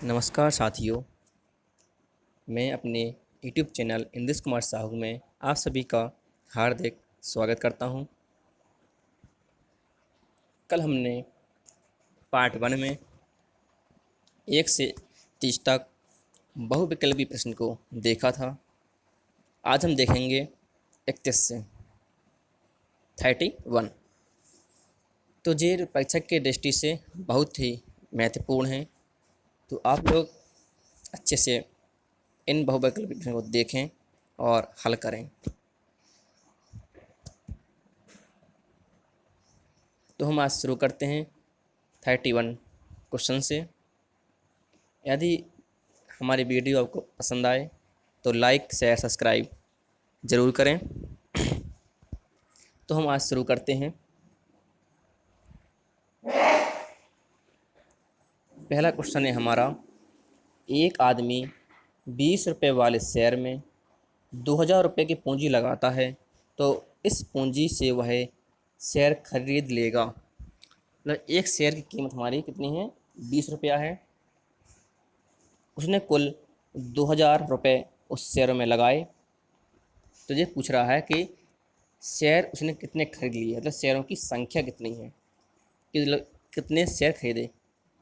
नमस्कार साथियों, मैं अपने यूट्यूब चैनल इंद्रेश कुमार साहू में आप सभी का हार्दिक स्वागत करता हूं। कल हमने पार्ट 1 में 1 से 30 तक बहुविकल्पी प्रश्न को देखा था। आज हम देखेंगे 31 से 31। तो ये परीक्षा के दृष्टि से बहुत ही महत्वपूर्ण है, तो आप लोग अच्छे से इन बहुविकल्पी प्रश्नों को देखें और हल करें। तो हम आज शुरू करते हैं 31 क्वेश्चन से। यदि हमारी वीडियो आपको पसंद आए तो लाइक शेयर सब्सक्राइब ज़रूर करें। तो हम आज शुरू करते हैं। पहला क्वेश्चन है हमारा, एक आदमी 20 रुपये वाले शेयर में 2000 रुपये की पूंजी लगाता है, तो इस पूंजी से वह शेयर खरीद लेगा। मतलब एक शेयर की कीमत हमारी कितनी है? 20 रुपया है। उसने कुल 2000 रुपये उस शेयर में लगाए। तो ये पूछ रहा है कि शेयर उसने कितने खरीद लिए, मतलब शेयरों की संख्या कितनी है, कि कितने शेयर खरीदे,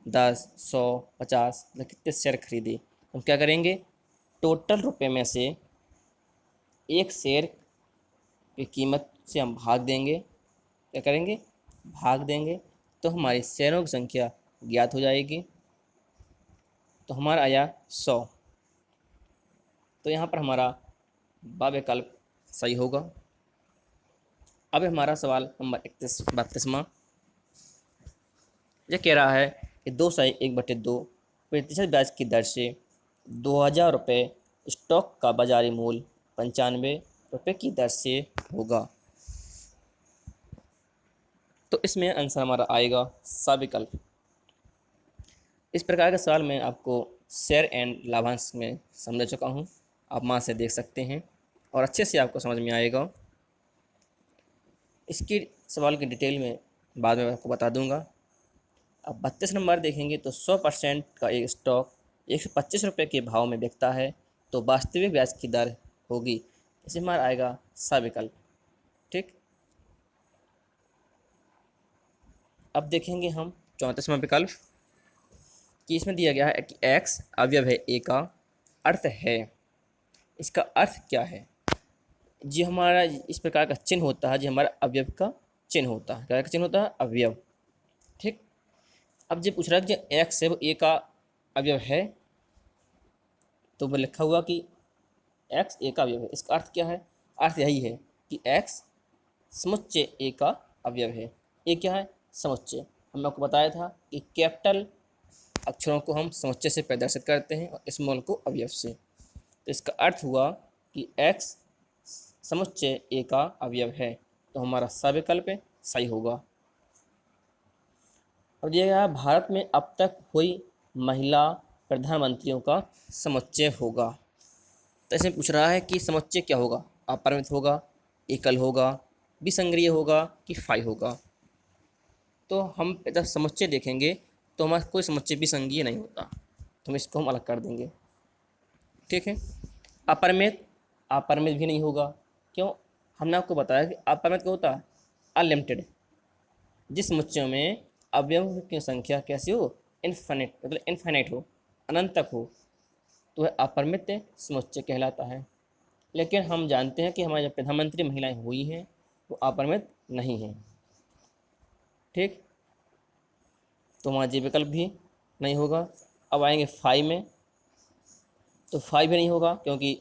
10, 100, 50, मतलब कितने शेयर खरीदे। हम क्या करेंगे, टोटल रुपए में से एक शेयर की कीमत से हम भाग देंगे। क्या करेंगे? भाग देंगे, तो हमारी शेयरों की संख्या ज्ञात हो जाएगी। तो हमारा आया 100। तो यहाँ पर हमारा बा विकल्प सही होगा। अब हमारा सवाल नंबर 32वां। यह कह रहा है कि 2/1/2 प्रतिशत ब्याज की दर से 2000 रुपये स्टॉक का बाजारी मूल्य 95 रुपये की दर से होगा। तो इसमें आंसर हमारा आएगा सा विकल्प। इस प्रकार का सवाल मैं आपको शेयर एंड लाभांश में समझा चुका हूँ। आप वहाँ से देख सकते हैं और अच्छे से आपको समझ में आएगा। इसकी सवाल की डिटेल में बाद में आपको बता दूंगा। अब 32 नंबर देखेंगे तो 100% का एक स्टॉक 125 रुपये के भाव में बिकता है, तो वास्तविक ब्याज की दर होगी। इसमें हमारा आएगा सा विकल्प। ठीक। अब देखेंगे हम 34वां विकल्प, कि इसमें दिया गया है कि एक्स अवयव है ए का अर्थ है। इसका अर्थ क्या है? जी हमारा इस प्रकार का चिन्ह होता है, जो हमारा अवयव का चिन्ह होता है। क्या का चिन्ह होता है? अवयव। ठीक। अब जो पूछ रहा है कि एक्स है वो ए का अवयव है, तो वो लिखा हुआ कि एक्स ए का अवयव है। इसका अर्थ क्या है? अर्थ यही है कि एक्स समुच्चय ए का अवयव है। ए क्या है? समुच्चय। हमने आपको बताया था कि कैपिटल अक्षरों को हम समुच्चय से प्रदर्शित करते हैं और स्मॉल को अवयव से। तो इसका अर्थ हुआ कि एक्स समुच्चय ए का अवयव है, तो हमारा सविकल्प सही होगा। और यह भारत में अब तक हुई महिला प्रधानमंत्रियों का समुच्चय होगा। तो ऐसे पूछ रहा है कि समुच्चय क्या होगा? अपरिमित होगा, एकल होगा, विसंगरीय होगा कि फाई होगा। तो हम जब समुच्चय देखेंगे तो हमारा कोई समुच्चय विसंगीय नहीं होता, तो हम इसको हम अलग कर देंगे। ठीक है। अपरिमित, अपरिमित भी नहीं होगा। क्यों? हमने आपको बताया कि अपरिमित क्या होता है? अनलिमिटेड। जिस समुच्चयों में अवयव की संख्या कैसी हो? इन्फिनिट, मतलब इनफाइनाइट हो, अनंत तक हो, तो वह अपरिमित समुच्चय कहलाता है। लेकिन हम जानते हैं कि हमारी जो प्रधानमंत्री महिलाएं हुई हैं वो अपरिमित नहीं है। ठीक। तो हमारा जी विकल्प भी नहीं होगा। अब आएंगे फाई में, तो फाई भी नहीं होगा क्योंकि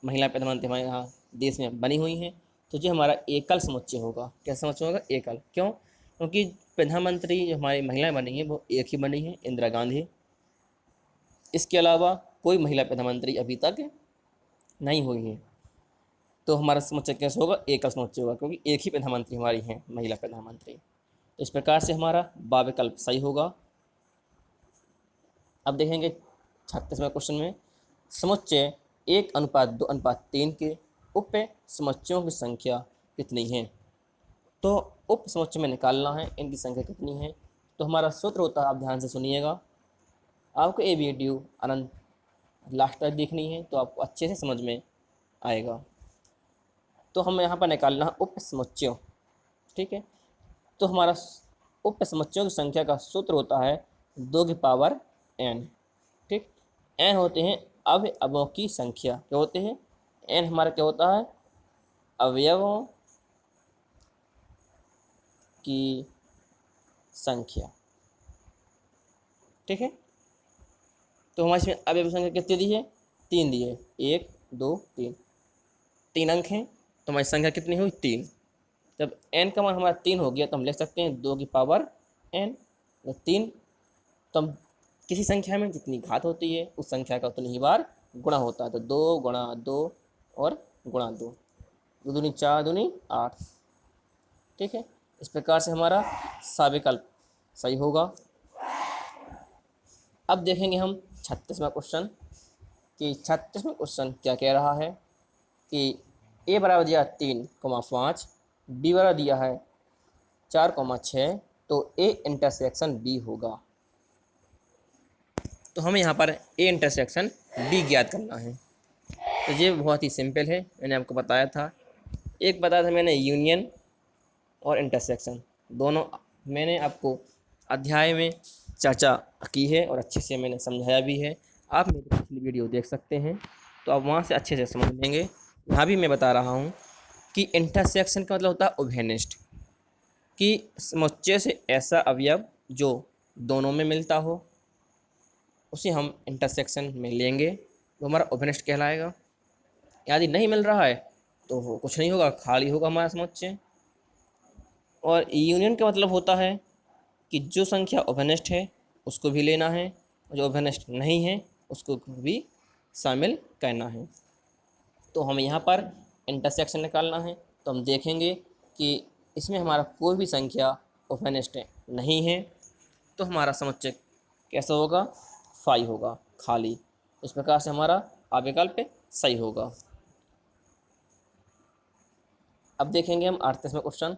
महिला प्रधानमंत्री हमारे यहाँ देश में बनी हुई हैं। तो जो हमारा एकल समुच्चय होगा। क्या समुच्चय होगा? एकल। क्यों? क्योंकि प्रधानमंत्री जो हमारी महिलाएं बनी हैं वो एक ही बनी हैं, इंदिरा गांधी। इसके अलावा कोई महिला प्रधानमंत्री अभी तक नहीं हुई है। तो हमारा समुच्चय कैसे होगा? एकल समुच्चय होगा, क्योंकि एक ही प्रधानमंत्री हमारी हैं, महिला प्रधानमंत्री। तो इस प्रकार से हमारा बा विकल्प सही होगा। अब देखेंगे 36वें क्वेश्चन में, समुच्चय 1:2:3 के उप समुच्चयों की संख्या कितनी है? तो उप समुच्चय में निकालना है इनकी संख्या कितनी है। तो हमारा सूत्र होता है, आप ध्यान से सुनिएगा, आपको ए वीडियो अनंत लास्ट तक देखनी है तो आपको अच्छे से समझ में आएगा। तो हमें यहाँ पर निकालना है उपसमुच्चयों। ठीक है, तो हमारा उपसमुच्चयों की संख्या का सूत्र होता है 2 की पावर n। ठीक, n होते हैं अवयवों की संख्या। क्या होते हैं? n हमारा क्या होता है? अवयवों की संख्या। ठीक है, तो हमारे इसमें अवयव संख्या कितनी दी है? 3 दी है। 1 2 3, 3 अंक हैं तो हमारी संख्या कितनी हुई? 3। जब n का मान हमारा 3 हो गया तो हम लिख सकते हैं 2 की पावर n। 3, तो हम किसी संख्या में जितनी घात होती है उस संख्या का उतनी ही बार गुणा होता है। तो 2 गुणा 2 और गुणा 2, 2 दूनी 4 दूनी 8। ठीक है, इस प्रकार से हमारा साविकल्प सही होगा। अब देखेंगे हम 36वां क्वेश्चन कि 36वां क्वेश्चन क्या कह रहा है कि ए बराबर दिया 3,5, बी बराबर दिया है 4,6, तो ए इंटरसेक्शन बी होगा। तो हमें यहाँ पर ए इंटरसेक्शन बी ज्ञात करना है। तो ये बहुत ही सिंपल है, मैंने आपको बताया था। एक बताया था मैंने यूनियन और इंटरसेक्शन, दोनों मैंने आपको अध्याय में चर्चा की है और अच्छे से मैंने समझाया भी है। आप मेरी पिछली वीडियो देख सकते हैं तो आप वहाँ से अच्छे से समझ लेंगे। यहाँ भी मैं बता रहा हूँ कि इंटरसेक्शन का मतलब होता है उभयनिष्ठ, कि समुच्चय से ऐसा अवयव जो दोनों में मिलता हो उसे हम इंटरसेक्शन में लेंगे, वो हमारा उभयनिष्ठ कहलाएगा। यदि नहीं मिल रहा है तो वो कुछ नहीं होगा, खाली होगा हमारा समुच्चय। और यूनियन का मतलब होता है कि जो संख्या उभयनिष्ठ है उसको भी लेना है, जो उभयनिष्ठ नहीं है उसको भी शामिल करना है। तो हमें यहाँ पर इंटरसेक्शन निकालना है। तो हम देखेंगे कि इसमें हमारा कोई भी संख्या उभयनिष्ठ नहीं है तो हमारा समुच्चय कैसा होगा? फाई होगा, खाली। इस प्रकार से हमारा अविकल्प सही होगा। अब देखेंगे हम 38वां क्वेश्चन।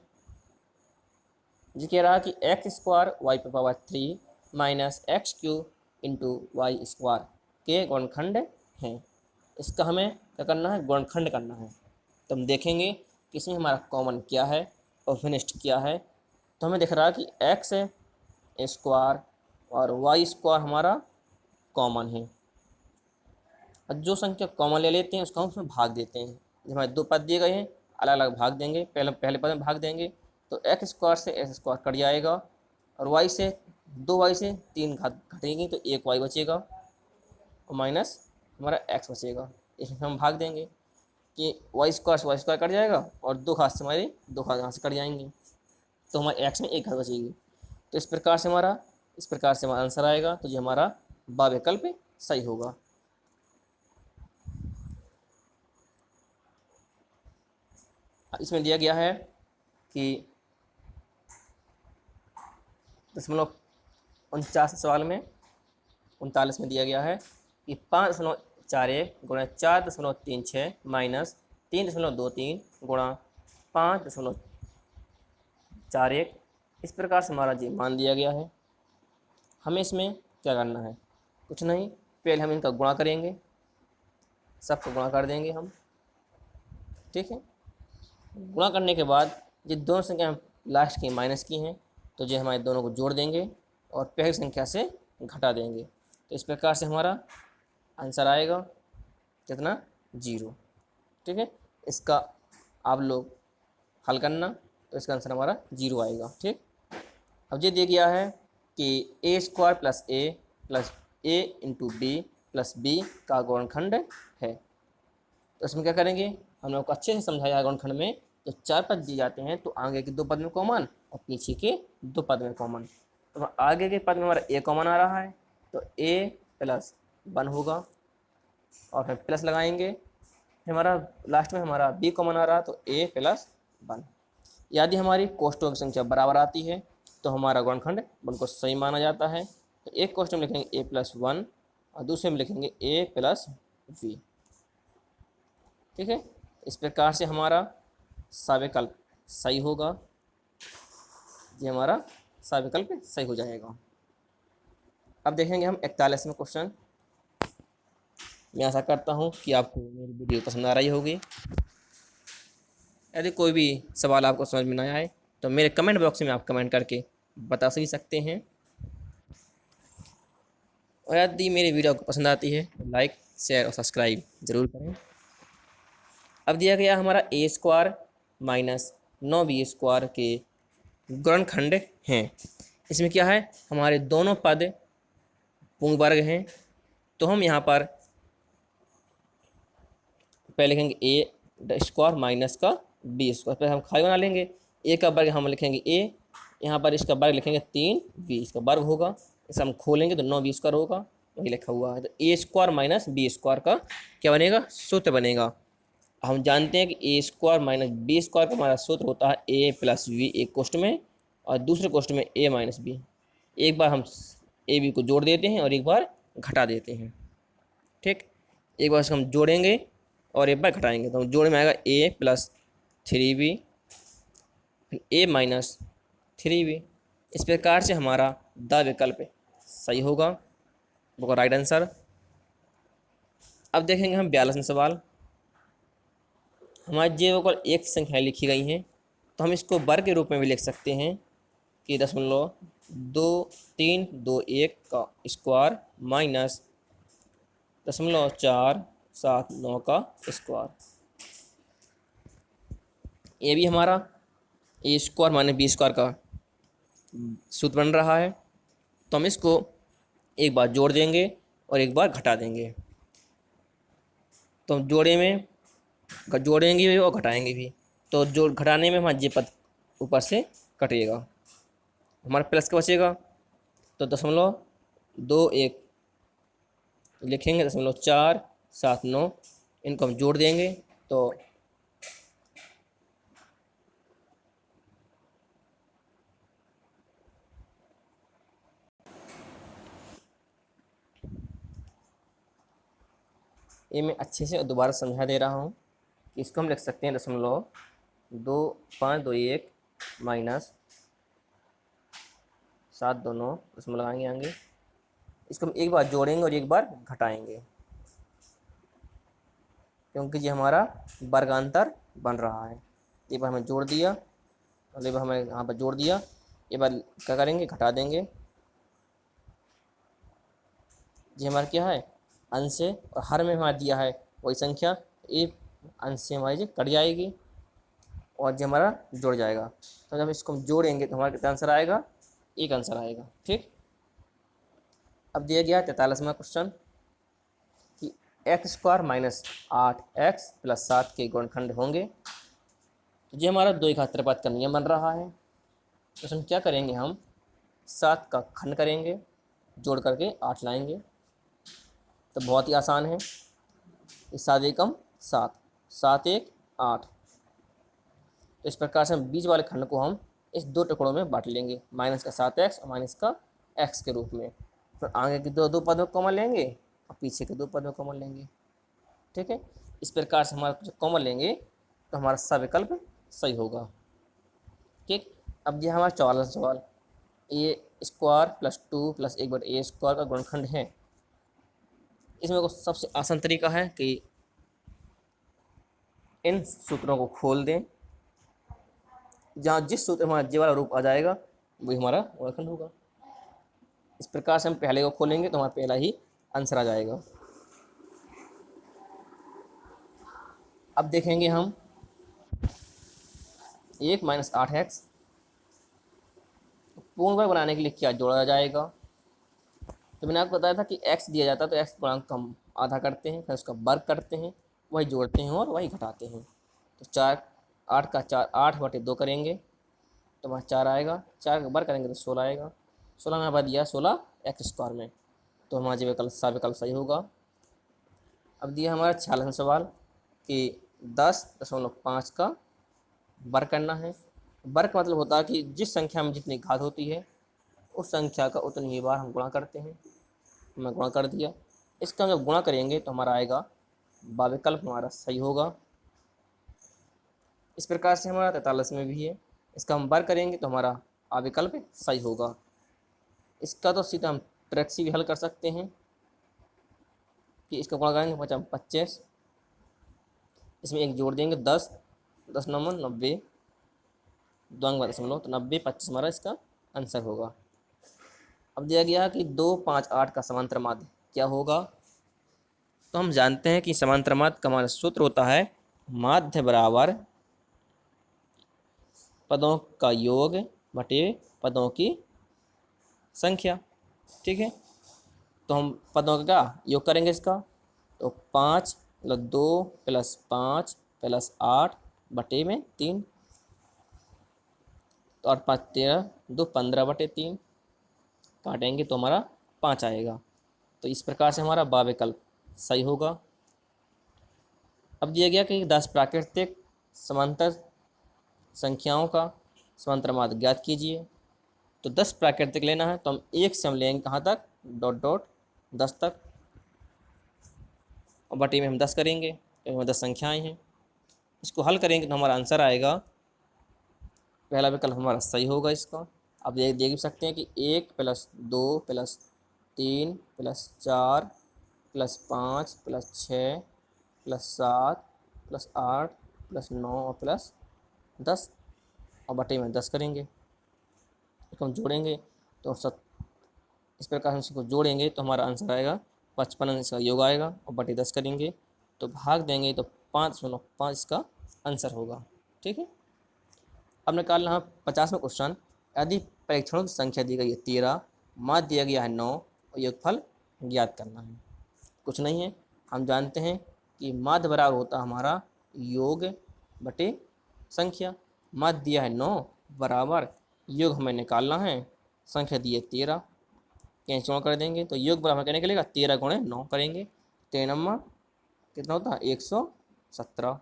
जी कह रहा कि x² y पर power 3 minus x³ into y square के गुणनखंड हैं। इसका हमें क्या करना है? गुणनखंड करना है। तो हम देखेंगे कि इसमें हमारा कॉमन क्या है और फिनिश्ड क्या है। तो हमें दिख रहा है कि x² और y² हमारा कॉमन है। और जो संख्या कॉमन ले लेते हैं उसको हम उसमें भाग देते हैं। जब हमारे 2 पद दिए गए हैं अलग अलग भाग देंगे, पहले पद में भाग देंगे तो x² से x² कट जाएगा और y से 2y से 3 घात घटेगी तो 1y बचेगा और माइनस हमारा x बचेगा। इसमें हम भाग देंगे कि y² से y² कट जाएगा और 2 घात से हमारी 2 घात यहाँ से कट जाएंगी तो हमारे x में 1 घात बचेगी। तो इस प्रकार से हमारा आंसर आएगा। तो ये हमारा बा विकल्प सही होगा। इसमें दिया गया है कि 0.49 सवाल में 39 में दिया गया है कि 5.41 गुणा 4.36 माइनस 3.23 गुणा 5.41, इस प्रकार से हमारा जी मान दिया गया है। हमें इसमें क्या करना है? कुछ नहीं, पहले हम इनका गुणा करेंगे, सबको गुणा कर देंगे हम। ठीक है, गुणा करने के बाद ये दोनों संख्या हम लास्ट की माइनस की हैं तो जो हमारे दोनों को जोड़ देंगे और पहली संख्या से घटा देंगे। तो इस प्रकार से हमारा आंसर आएगा कितना? 0। ठीक है, इसका आप लोग हल करना तो इसका आंसर हमारा 0 आएगा। ठीक, अब ये दिया गया है कि a² plus a plus a into B plus B का गुणनखंड है। तो इसमें क्या करेंगे? हम लोग को अच्छे से समझाया गुणनखंड में। तो 4 पद दिए जाते हैं तो आगे के 2 पद में कॉमन और पीछे के 2 पद में कॉमन। तो आगे के पद में हमारा a कॉमन आ रहा है तो a प्लस 1 होगा और फिर प्लस लगाएंगे। फिर हमारा लास्ट में हमारा b कॉमन आ रहा है तो a प्लस 1। यदि हमारी कोष्टकों की संख्या बराबर आती है तो हमारा गुणनखंड उनको सही माना जाता है। तो एक कोष्टक में लिखेंगे a प्लस 1 और दूसरे में लिखेंगे a प्लस v। ठीक है, इस प्रकार से हमारा साविकल्प सही होगा। ये हमारा साविकल्प सही हो जाएगा। अब देखेंगे हम 41वें क्वेश्चन। मैं आशा करता हूँ कि आपको मेरी वीडियो पसंद आ रही होगी। यदि कोई भी सवाल आपको समझ में ना आए तो मेरे कमेंट बॉक्स में आप कमेंट करके बता ही सकते हैं। और यदि मेरी वीडियो आपको पसंद आती है तो लाइक, शेयर और सब्सक्राइब ज़रूर करें। अब दिया गया हमारा ए स्क्वायर माइनस 9b स्क्वायर के गुणनखंड हैं। इसमें क्या है, हमारे दोनों पद पूर्ण वर्ग हैं। तो हम यहाँ पर पहले लिखेंगे ए स्क्वायर माइनस का बी स्क्वायर, पहले हम खाली बना लेंगे। ए का वर्ग हम लिखेंगे ए, यहाँ पर इसका वर्ग लिखेंगे 3b, इसका वर्ग होगा। इसे हम खोलेंगे तो 9b स्क्वायर होगा, वही लिखा हुआ है। तो ए स्क्वायर माइनस बी स्क्वायर का क्या बनेगा, सूत्र बनेगा। हम जानते हैं कि ए स्क्वायर माइनस बी स्क्वायर का हमारा सूत्र होता है ए प्लस वी, एक कोष्ठ में और दूसरे कोष्ठ में ए माइनस बी। एक बार हम ए बी को जोड़ देते हैं और एक बार घटा देते हैं। ठीक, एक बार हम जोड़ेंगे और एक बार घटाएंगे तो जोड़ में आएगा ए प्लस 3b ए माइनस 3b। इस प्रकार से हमारा द विकल्प सही होगा, वो राइट आंसर। अब देखेंगे हम 42वां सवाल। हमारी जे पर एक संख्या लिखी गई हैं तो हम इसको वर्ग के रूप में भी लिख सकते हैं कि 0.2321 का स्क्वायर माइनस 0.479 का स्क्वायर। ये भी हमारा ए स्क्वायर माइनस बी स्क्वायर का सूत्र बन रहा है। तो हम इसको एक बार जोड़ देंगे और एक बार घटा देंगे। तो हम जोड़ेंगे भी और घटाएंगे भी। तो जोड़ घटाने में हमारा जे पद ऊपर से कटेगा, हमारा प्लस का बचेगा। तो 0.21 लिखेंगे, 0.479, इनको हम जोड़ देंगे तो ये मैं अच्छे से दोबारा समझा दे रहा हूँ कि इसको हम लिख सकते हैं 0.2521 माइनस 729, उसमें लगाएंगे आगे। इसको हम एक बार जोड़ेंगे और एक बार घटाएंगे क्योंकि ये हमारा वर्गांतर बन रहा है। एक बार हमें जोड़ दिया और एक बार हमें यहाँ पर जोड़ दिया, एक बार क्या करेंगे, घटा देंगे। ये हमारा क्या है, अंश से, और हर में हमारा दिया है वही संख्या, एक अंश से हमारी जी कट जाएगी और जो हमारा जुड़ जाएगा। तो जब इसको हम जोड़ेंगे तो हमारा कितना आंसर आएगा, एक आंसर आएगा। ठीक, अब दिया गया 43वां क्वेश्चन कि x square minus 8x plus 7 के गुणनखंड होंगे। तो ये हमारा दो घात त्रिपात का नियम बन रहा है। तो इसमें क्या करेंगे, हम 7 का खंड करेंगे, जोड़ करके 8 लाएंगे। तो बहुत ही आसान है, 7 एकम 7, 7 एक 8। तो इस प्रकार से हम बीच वाले खंड को हम इस दो टुकड़ों में बांट लेंगे, माइनस का 7x और माइनस का x के रूप में। फिर आगे के दो पदों को कॉमन लेंगे और पीछे के दो पदों को कॉमन लेंगे। ठीक है, इस प्रकार से हमारा जब कॉमन लेंगे तो हमारा सब विकल्प सही होगा। ठीक, अब ये हमारा 44वां सवाल, ए स्क्वायर प्लस 2 प्लस 1/a² का गुणनखंड है। इसमें को सबसे आसान तरीका है कि इन सूत्रों को खोल दें, जहाँ जिस सूत्र हमारा जे वाला रूप आ जाएगा वही हमारा गुणनखंड होगा। इस प्रकार से हम पहले को खोलेंगे तो हमारा पहला ही आंसर आ जाएगा। अब देखेंगे हम 1 माइनस 8x पूर्ण वर्ग बनाने के लिए क्या जोड़ा जाएगा। तो मैंने आपको बताया था कि x दिया जाता है तो x गुणांक हम आधा करते हैं, फिर उसका वर्ग करते हैं, वही जोड़ते हैं और वही घटाते हैं। तो 8 का 4 8/2 करेंगे तो वहाँ 4 आएगा, 4 का वर्ग करेंगे तो 16 आएगा। 16 में बाद दिया 16x² में, तो हमारा जो विकल्प सही होगा। अब दिया हमारा 46वां सवाल कि 10.5 का वर्ग करना है। वर्ग का मतलब होता है कि जिस संख्या में जितनी घात होती है उस संख्या का उतनी ही बार हम गुणा करते हैं। मैं गुणा कर दिया, इसका जब गुणा करेंगे तो हमारा आएगा विकल्प हमारा सही होगा। इस प्रकार से हमारा 43 में भी है, इसका हम वर्ग करेंगे तो हमारा विकल्प सही होगा। इसका तो सीधा हम ट्रिक से भी हल कर सकते हैं कि इसका गुणा करेंगे 25, इसमें एक जोड़ देंगे 10, 10 9 90, दो अंक 0.5, तो 90 25 हमारा इसका आंसर होगा। अब दिया गया कि 2 5 8 का समांतर माध्य क्या होगा। तो हम जानते हैं कि समांतर माध्य का हमारा सूत्र होता है माध्य बराबर पदों का योग बटे पदों की संख्या। ठीक है, तो हम पदों का क्या योग करेंगे इसका, तो 5 प्लस 2 प्लस 5 प्लस 8 बटे में 3, तो 8 5 13, 2 15 बटे 3, काटेंगे तो हमारा 5 आएगा। तो इस प्रकार से हमारा बा विकल्प सही होगा। अब दिया गया कि 10 प्राकृतिक समांतर संख्याओं का समांतर माध्य ज्ञात कीजिए। तो 10 प्राकृतिक लेना है तो हम एक से हम लेंगे कहाँ तक, डॉट डॉट 10 तक, और बटे में हम 10 करेंगे क्योंकि 10 संख्याएं हैं। इसको हल करेंगे तो हमारा आंसर आएगा, पहला विकल्प हमारा सही होगा इसका। अब ये देख सकते हैं कि 1 plus 2 plus 3 plus 4 plus 5 plus 6 plus 7 plus 8 plus 9 और प्लस 10, और बटे में 10 करेंगे, इसको हम जोड़ेंगे तो इस प्रकार हम इसको जोड़ेंगे तो हमारा आंसर आएगा 55, इसका योग आएगा, और बटे 10 करेंगे तो भाग देंगे तो 5.5 इसका आंसर होगा। ठीक है, अब निकालना है 50वां क्वेश्चन। यदि परीक्षणों की संख्या दी गई है 13, माध्य दिया गया है 9 और योगफल ज्ञात करना है। कुछ नहीं है, हम जानते हैं कि माध्य बराबर होता है हमारा योग बटे संख्या। माध्य दिया है 9 बराबर योग हमें निकालना है, संख्या दी है 13, कैंसिल कर देंगे तो योग बराबर क्या निकलेगा, 13 गुणे 9 करेंगे, 13 नंबर कितना होता है 117।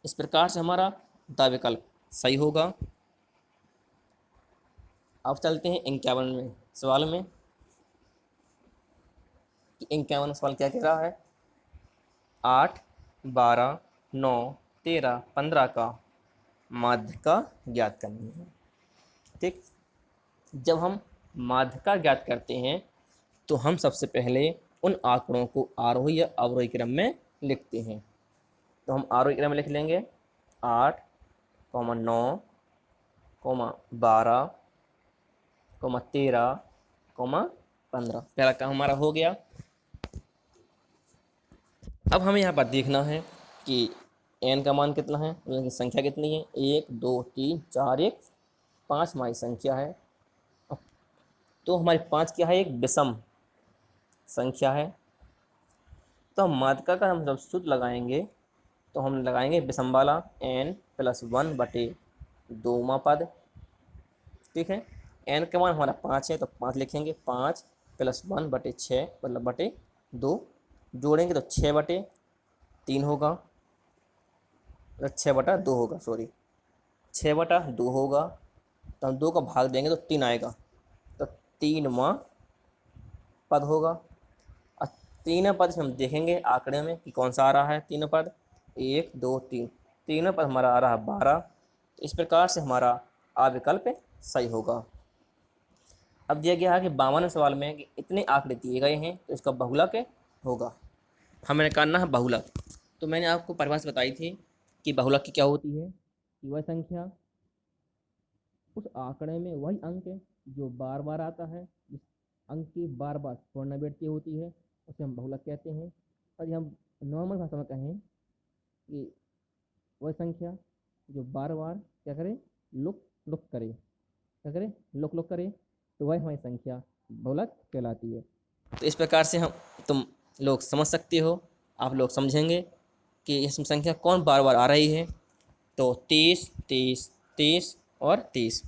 इस प्रकार से हमारा द विकल्प सही होगा। अब चलते हैं 51वें सवाल में। 51वां सवाल क्या कह रहा है, 8 12 9 13 15 का माध्य का ज्ञात करनी है। ठीक, जब हम माध्य का ज्ञात करते हैं तो हम सबसे पहले उन आंकड़ों को आरोही या अवरोही क्रम में लिखते हैं। तो हम आरोही क्रम में लिख लेंगे 8 9 12 13 15, पहला काम हमारा हो गया। अब हमें यहाँ पर देखना है कि n का मान कितना है, की संख्या कितनी है, 1 2 3 4 1 5 हमारी संख्या है। तो हमारी 5 क्या है, एक विषम संख्या है। तो हम माध्यिका का हम जब सूत्र लगाएंगे तो हम लगाएंगे विषम वाला n प्लस 1 बटे 2वां पद। ठीक है, n का मान हमारा 5 है तो 5 लिखेंगे, 5 प्लस 1 बटे 6 मतलब बटे 2, जोड़ेंगे तो 6 बटे 3 होगा, 6 बटा 2 होगा, सॉरी 6 बटा 2 होगा। तो हम 2 का भाग देंगे तो 3 आएगा, तो 3वां पद होगा। और 3वां पद से हम देखेंगे आंकड़े में कि कौन सा आ रहा है, 3वां पद 1 2 3, 3वां पद हमारा आ रहा है 12। तो इस प्रकार से हमारा आ विकल्प सही होगा। अब दिया गया है कि 52वें सवाल में कि इतने आंकड़े दिए गए हैं तो इसका बहुलक होगा, हमें निकालना है बहुलक। तो मैंने आपको परिभाषा बताई थी कि बहुलक की क्या होती है, कि वह संख्या उस आंकड़े में वही अंक जो बार बार आता है, जिस अंक की बार बार पुनरावृत्ति होती है उसे हम बहुलक कहते हैं। और यदि हम नॉर्मल भाषा में कहें कि वह संख्या जो बार बार क्या करे, लुक लुक करे, क्या करे, लुक लुक करे, तो वह हमारी संख्या बहुलक कहलाती है। तो इस प्रकार से हम तुम लोग समझ सकते हो, आप लोग समझेंगे कि इसमें संख्या कौन बार बार आ रही है। तो 30 30 30 और 30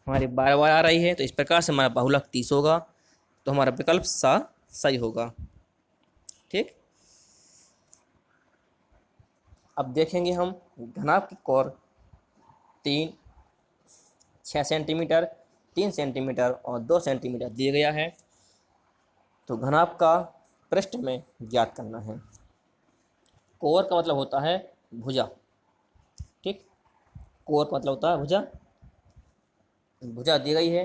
हमारी बार बार आ रही है, तो इस प्रकार से हमारा बहुलक 30 होगा। तो हमारा विकल्प सही होगा। ठीक, अब देखेंगे हम घनाभ की कोर 6 सेंटीमीटर 3 सेंटीमीटर और 2 सेंटीमीटर दिया गया है। तो घनाभ का पृष्ठ में ज्ञात करना है। कोर का मतलब होता है भुजा। ठीक, कोर का मतलब होता है भुजा, भुजा दी गई है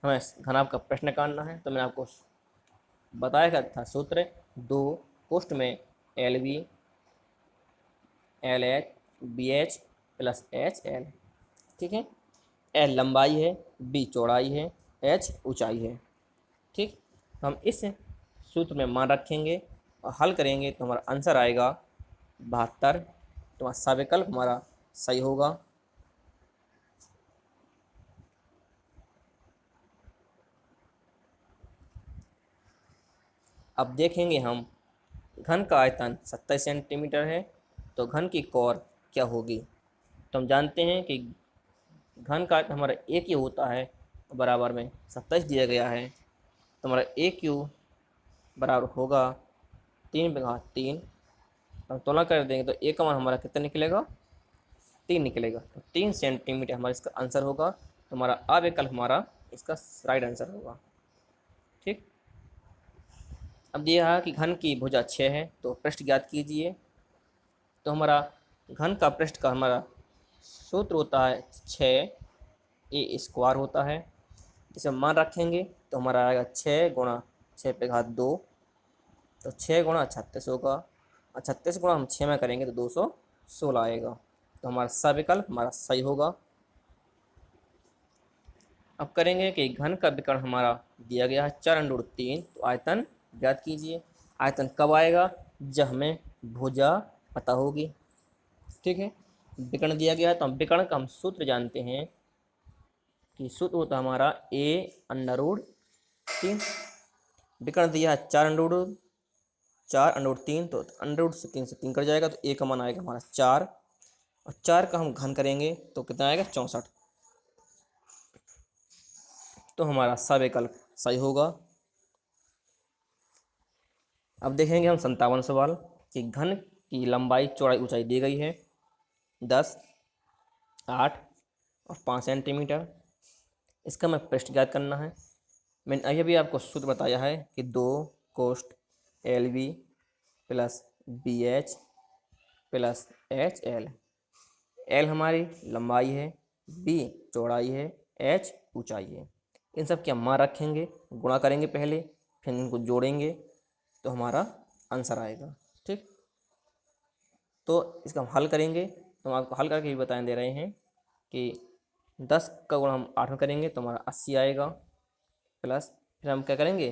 हमें घनाभ का प्रश्न निकालना है। तो मैंने आपको बताया क्या था सूत्र, 2 कोष्ठ में L B L H B H plus H L. ठीक है, एल लंबाई है, बी चौड़ाई है, एच ऊंचाई है। ठीक, हम इस सूत्र में मान रखेंगे और हल करेंगे तो हमारा आंसर आएगा 72। तो हमारा सविकल्प हमारा सही होगा। अब देखेंगे हम, घन का आयतन 27 सेंटीमीटर है, तो घन की कौर क्या होगी। तो हम जानते हैं कि घन का आयतन हमारा एक ही होता है, बराबर में 27 दिया गया है, तो हमारा ए क्यू बराबर होगा 3/3। हम तुलना कर देंगे तो ए का मान हमारा कितना निकलेगा, 3 निकलेगा। तो 3 सेंटीमीटर हमारा इसका आंसर होगा। तो हमारा आ विकल्प हमारा इसका राइट आंसर होगा। ठीक, अब दिया है कि घन की भुजा 6 है, तो पृष्ठ ज्ञात कीजिए। तो हमारा घन का पृष्ठ का हमारा सूत्र होता है 6a² होता है। इसे हम मान रखेंगे तो हमारा आएगा 6 × 6⁵ 2। तो 6 × 36 होगा, और 36 गुणा हम 6 में करेंगे तो 216 आएगा। तो हमारा सविकल्प हमारा सही होगा। अब करेंगे कि घन का विकर्ण हमारा दिया गया है 4√3, तो आयतन ज्ञात कीजिए। आयतन कब आएगा, जब हमें भुजा पता होगी। ठीक है, विकर्ण दिया गया है तो हम विकर्ण का हम सूत्र जानते हैं कि सूत्र होता है हमारा a√3। विकर्ण दिया है 4√3, तो √3 से 3 कट जाएगा, तो a का मान आएगा हमारा 4, और 4 का हम घन करेंगे तो कितना आएगा 64। तो हमारा सविकल्प सही होगा। अब देखेंगे हम 57 सवाल कि घन की लंबाई चौड़ाई ऊंचाई दी गई है 10, 8 और 5 सेंटीमीटर। इसका हमें पृष्ठ ज्ञात करना है। मैंने अभी भी आपको सूत्र बताया है कि 2 कोष्ठ L B plus B H plus H L. L हमारी लंबाई है, बी चौड़ाई है, एच ऊंचाई है। इन सब की हम मान रखेंगे, गुणा करेंगे पहले, फिर इनको जोड़ेंगे तो हमारा आंसर आएगा। ठीक, तो इसका हम हल करेंगे, तो हम आपको हल करके भी बताए दे रहे हैं कि 10 का गुणा हम 8 में करेंगे तो हमारा 80 आएगा, प्लस फिर हम क्या करेंगे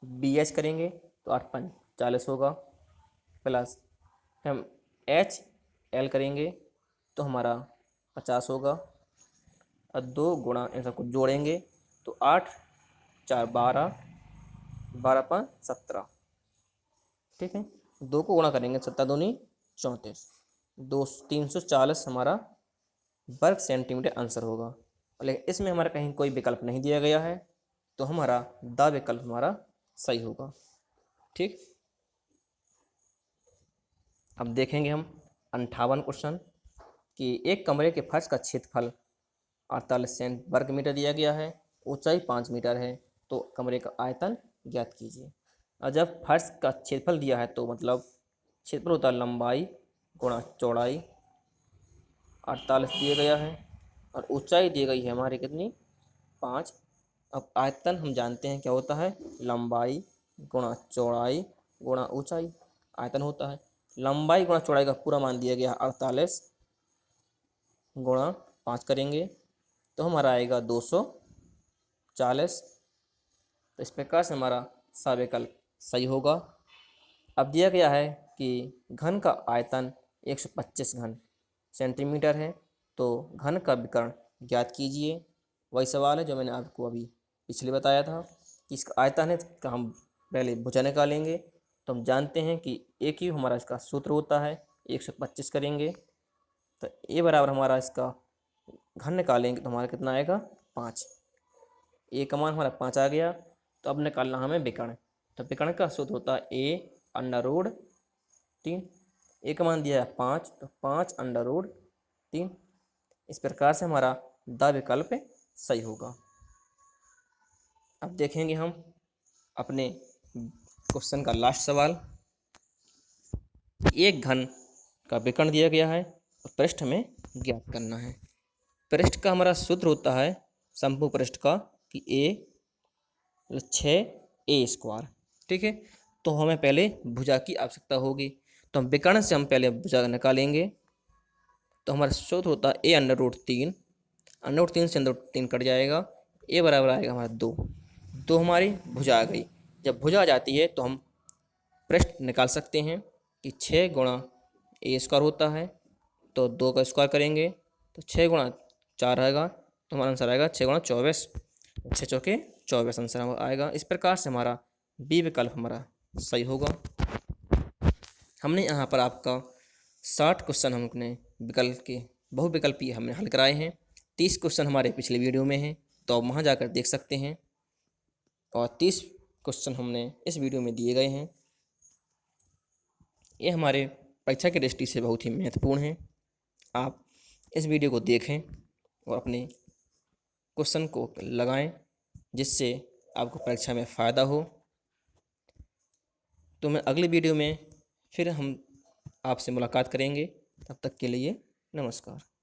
बी एच करेंगे तो 8×5 40 होगा, प्लस फिर हम एच एल करेंगे तो हमारा 50 होगा, और 2 गुणा इन सबको जोड़ेंगे तो 8 4 12, 12×5 17। ठीक है, 2 को गुणा करेंगे 7×2 34, 340 हमारा वर्ग सेंटीमीटर आंसर होगा। लेकिन इसमें हमारा कहीं कोई विकल्प नहीं दिया गया है, तो हमारा द विकल्प हमारा सही होगा। ठीक, अब देखेंगे हम 58 क्वेश्चन कि एक कमरे के फर्श का क्षेत्रफल 48 वर्ग मीटर दिया गया है, ऊंचाई 5 मीटर है, तो कमरे का आयतन ज्ञात कीजिए। और जब फर्श का क्षेत्रफल दिया है तो मतलब क्षेत्रफल होता है लंबाई गुणा चौड़ाई, 48 दिया गया है, और ऊंचाई दी गई है हमारी कितनी 5। अब आयतन हम जानते हैं क्या होता है, लंबाई गुणा चौड़ाई गुणा ऊंचाई आयतन होता है। लंबाई गुणा चौड़ाई का पूरा मान दिया गया 48 गुणा 5 करेंगे तो हमारा आएगा 240। तो इस प्रकार से हमारा सविकल्प सही होगा। अब दिया गया है कि घन का आयतन 125 घन सेंटीमीटर है, तो घन का विकर्ण ज्ञात कीजिए। वही सवाल है जो मैंने आपको अभी पिछले बताया था कि इसका आयतन है तो हम पहले भुजा निकालेंगे। तो हम जानते हैं कि एक ही हमारा इसका सूत्र होता है 125 करेंगे तो ए बराबर हमारा इसका घन निकालेंगे तो हमारा कितना आएगा 5। ए का मान हमारा 5 आ गया। तो अब निकालना हमें विकर्ण। तो विकर्ण का सूत्र होता है a√3। ए का मान दिया है 5, तो 5√3। इस प्रकार से हमारा द विकल्प सही होगा। अब देखेंगे हम अपने क्वेश्चन का लास्ट सवाल। एक घन का विकर्ण दिया गया है और पृष्ठ में ज्ञात करना है। पृष्ठ का हमारा सूत्र होता है संपूर्ण पृष्ठ का कि ए प्लस 6a²। ठीक है, तो हमें पहले भुजा की आवश्यकता होगी, तो हम विकर्ण से हम पहले भुजा निकालेंगे। तो हमारा सूत्र होता है a√3, √3 से √3 कट जाएगा, a बराबर आएगा हमारा 2। तो हमारी भुजा आ गई। जब भुजा आ जाती है तो हम पृष्ठ निकाल सकते हैं कि 6 गुणा a² होता है, तो 2 का स्क्वायर करेंगे तो 6 गुणा 4 आएगा, तो हमारा आंसर आएगा 6 गुणा 24, 6 चौके 24 आंसर आएगा। इस प्रकार से हमारा बी विकल्प हमारा सही होगा। हमने यहाँ पर आपका 60 क्वेश्चन हमने विकल्प के बहुविकल्पीय हमने हल कराए हैं। 30 क्वेश्चन हमारे पिछले वीडियो में हैं, तो आप वहाँ जाकर देख सकते हैं, और 30 क्वेश्चन हमने इस वीडियो में दिए गए हैं। ये हमारे परीक्षा की दृष्टि से बहुत ही महत्वपूर्ण है। आप इस वीडियो को देखें और अपने क्वेश्चन को लगाएं, जिससे आपको परीक्षा में फ़ायदा हो। तो मैं अगले वीडियो में फिर हम आपसे मुलाकात करेंगे। तब तक के लिए नमस्कार।